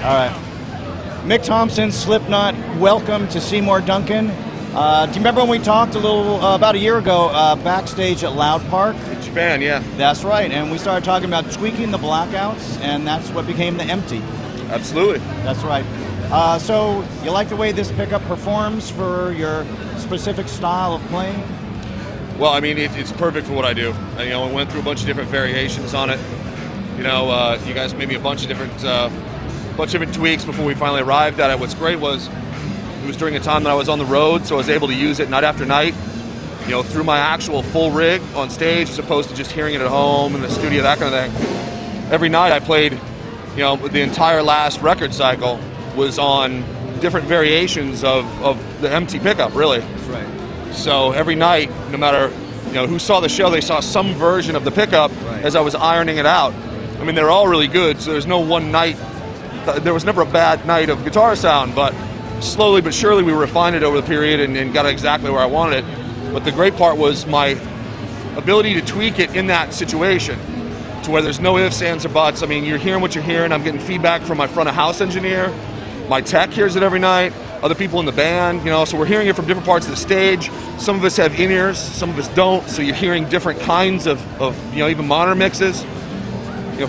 All right. Mick Thomson, Slipknot, welcome to Seymour Duncan. Do you remember when we talked a little, about a year ago, backstage at Loud Park? In Japan, yeah. That's right, and we started talking about tweaking the blackouts, and that's what became the EMTY. Absolutely. That's right. So, you like the way this pickup performs for your specific style of playing? Well, I mean, it's perfect for what I do. I went through a bunch of different variations on it. You guys made me a bunch of different tweaks before we finally arrived at it. What's great was it was during a time that I was on the road, so I was able to use it night after night, through my actual full rig on stage, as opposed to just hearing it at home in the studio, that kind of thing. Every night I played, the entire last record cycle was on different variations of the EMTY pickup, really. That's right. So every night, no matter who saw the show, they saw some version of the pickup as I was ironing it out. I mean, they're all really good, so there's no one night. There was never a bad night of guitar sound, but slowly but surely we refined it over the period and got it exactly where I wanted it. But the great part was my ability to tweak it in that situation to where there's no ifs, ands, or buts. I mean, you're hearing what you're hearing. I'm getting feedback from my front of house engineer. My tech hears it every night. Other people in the band, so we're hearing it from different parts of the stage. Some of us have in-ears, some of us don't, so you're hearing different kinds of even monitor mixes.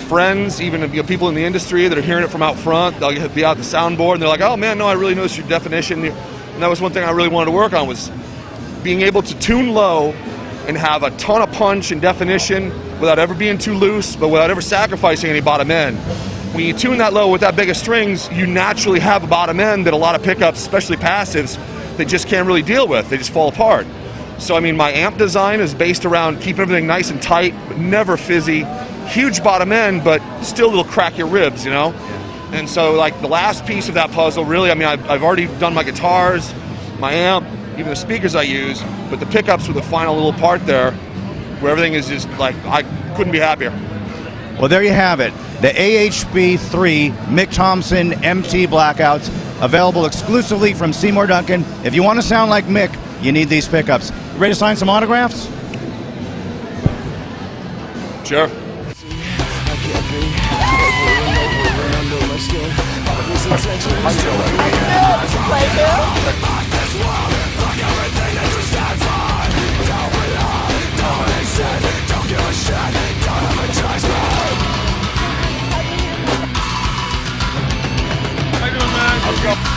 Friends, even people in the industry that are hearing it from out front, they'll be out the soundboard and they're like, oh man, no, I really noticed your definition. And that was one thing I really wanted to work on, was being able to tune low and have a ton of punch and definition without ever being too loose, but without ever sacrificing any bottom end. When you tune that low with that big of strings, you naturally have a bottom end that a lot of pickups, especially passives, they just can't really deal with. They just fall apart. So I mean, my amp design is based around keeping everything nice and tight, but never fizzy. Huge bottom end, but still it'll crack your ribs, And so like the last piece of that puzzle, really, I mean, I've already done my guitars, my amp, even the speakers I use, but the pickups were the final little part there where everything is just like, I couldn't be happier. Well, there you have it. The AHB3 Mick Thomson EMTY Blackouts, available exclusively from Seymour Duncan. If you want to sound like Mick, you need these pickups. You ready to sign some autographs? Sure. How you doing, man? How's it going?